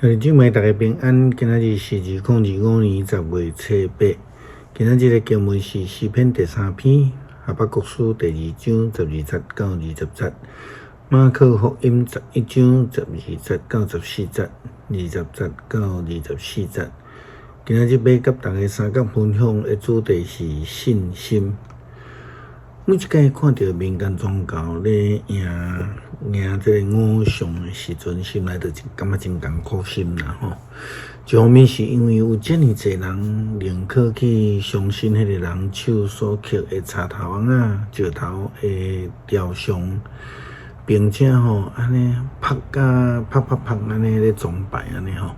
兄弟姊妹，大家平安。今仔日是2025年10月7日。今仔日的经文是诗篇第3篇，哈巴谷书第2章12节到20节，马可福音11章12节到14节，20节到24节。今仔日要甲大家三角分享的主题是信心。每一次看到民间宗教咧赢这个偶像的时阵，心内就感觉真艰苦心啦吼。一方面是因为有遮尔侪人宁可去相信迄个人手所刻的插头啊、石头的雕像，并且安尼拍安尼咧崇拜安尼吼。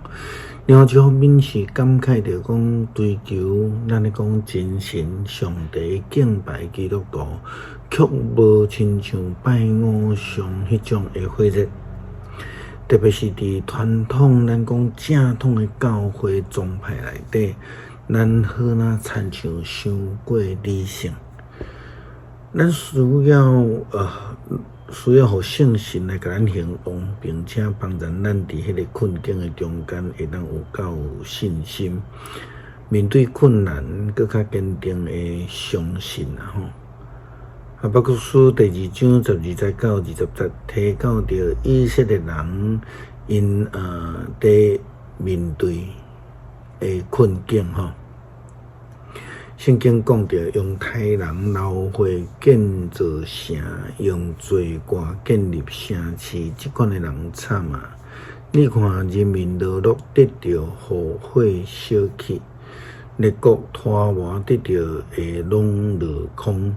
另外一方面是感慨着讲追求咱咧讲真神上帝敬拜基督徒，却无亲像拜偶像迄种的火热。特别是伫传统咱讲正统的教会宗派内底，咱好哪亲像伤过理性。咱需要互圣神来甲咱行动，并且帮助咱伫迄个困境的中间会当有够有信心，面对困难更较坚定的相信啦吼。哈巴谷书第2章12节到20节提到着以色列人因伫面对的困境吼。圣经讲着用太人流血建造城，用罪过建立城市，即款的人惨啊！你看人民落落得到火火烧去，列国拖磨得到会拢落空。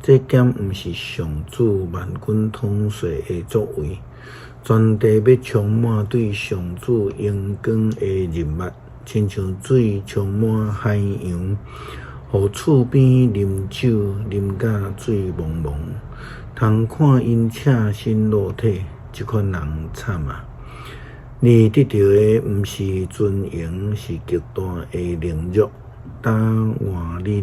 这减毋是上主万军统帅的作为，全地要充满对上主荣光的人物，亲像水充满海洋。互厝边啉酒，啉甲醉蒙蒙，通看因赤身裸体，即款人惨啊！你得到的毋是尊荣，是极大的凌辱。打换你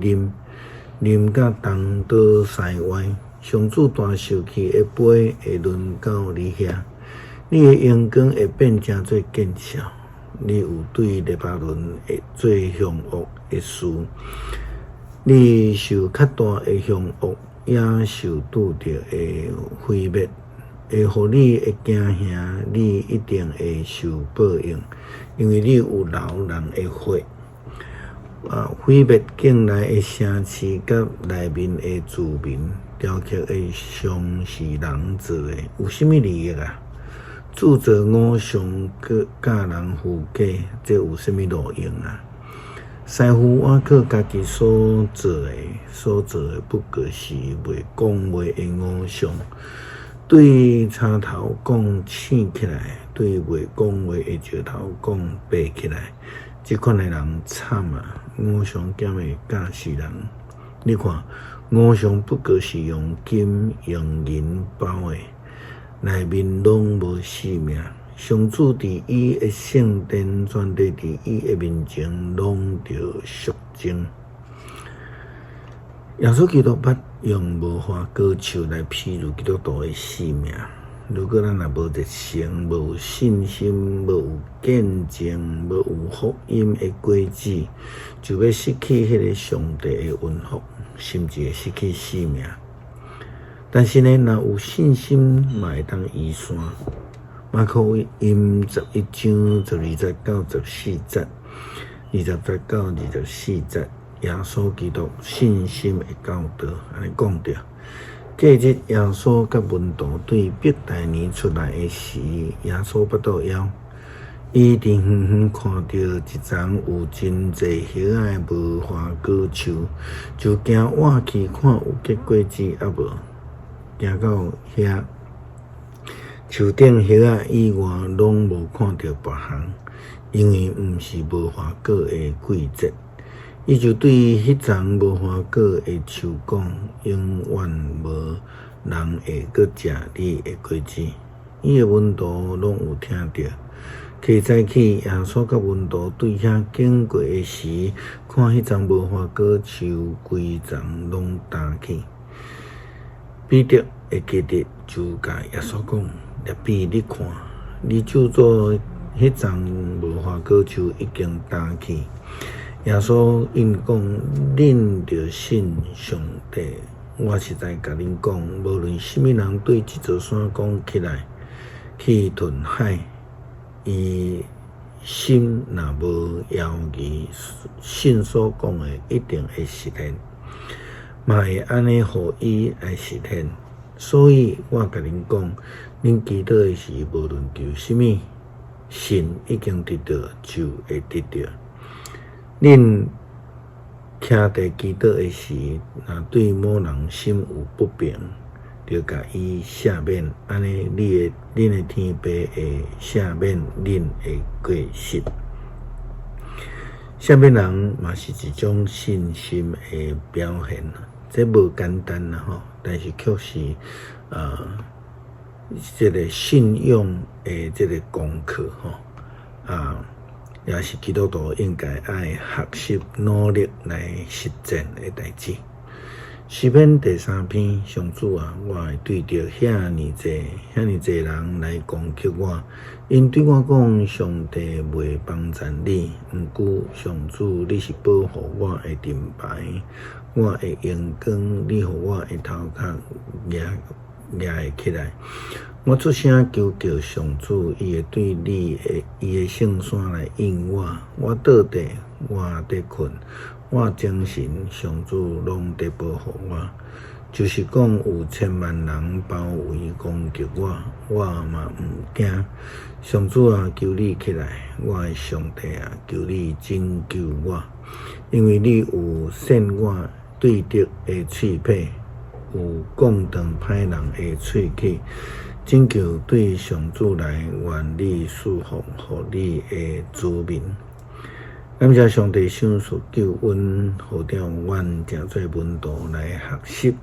啉甲东倒西歪，上主大受气的杯会轮到你遐，你的阳光会变成做见笑。你有对黎巴嫩会做凶恶的事。你受较大的凶恶，也受拄着的毁灭，会互你会惊吓，你一定会受报应，因为你有流人的血。毁灭境内的城市，甲内面的住民，雕刻的像是人做的，有啥物利益啊？铸造偶像，佮教人附假，这有啥物路用啊？师傅我靠家己所做的不过是袂讲话的偶像，对插头讲醒起来，对袂讲话的石头讲爬起来，即款的人惨啊！偶像兼会教死人。你看，偶像不过是用金用银包的，内面拢无生命。上主伫伊的圣殿，全地伫伊的面前，拢着肃静。耶稣基督捌用无花果树来譬喻基督徒的生命。如果咱若无热诚、无信心、无有见证、无有福音的果子，就要失去迄个上帝的恩福，甚至会失去生命。但是呢，若有信心，嘛会当移山。马可福音11章12节到14节，20节到24节，耶稣基督信心的教导，安尼讲着。隔日，耶稣甲门徒对伯大尼出来的时，耶稣腹肚枵，伊伫远远看到一丛有真侪叶仔的无花果树，就行wat去看有结果子抑无，行到遐。树顶叶仔以外，拢无看到别项，因为毋是无花果的季节。伊就对迄丛无花果的树讲：永远无人会阁食你的果子。伊的门徒拢有听到。起早起，耶稣甲门徒对遐经过的时，看迄丛无花果树规丛拢担去。彼得会记得就甲耶稣讲：rabbi，你看，你就做迄丛无花果树已经干去。耶稣因讲，恁着信上帝。我实在甲恁讲，无论什么人对这座山讲起来，去屯海，伊心若无犹豫，信所讲的一定会实现，嘛会安尼互伊来实现。所以我甲恁讲，恁祈祷的时，无论求什么，神已经得到，就会得到。恁徛在祈祷的时，若对某人心有不平，就甲伊赦免，安尼恁的天父会赦免恁的过失。赦免人嘛是一种信心的表现，这无简单啦吼，但是确实这个信用的这个功课吼也是基督徒应该爱学习、努力来实践的代志。诗篇第3篇，上主啊，我会对着遐尼济人来攻击我，因对我讲，上帝袂帮助你，毋过上主你是保护我的盾牌，我会用光，你互我的头壳举会起来。我出声求叫上主，伊会对伊的圣山来应我。我倒地，我伫困，我精神，上主拢伫保护我。就是讲有千万人包围攻击我，我嘛毋惊。上主啊，求你起来，我的上帝啊，求你拯救我，因为你有扇我对敌的喙皮，有讲长歹人的喙齿。请求对上主来愿你赐福，互你的子民。感谢上帝赏赐救恩，好让阮诚侪门徒来学习，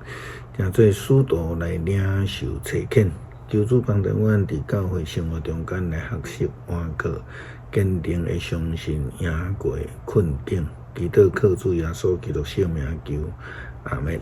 诚侪使徒来领受册恳。求主帮助阮伫教会生活中间来学习换课，坚定的相信赢过困境。祈祷靠主耶稣基督圣名求，阿门。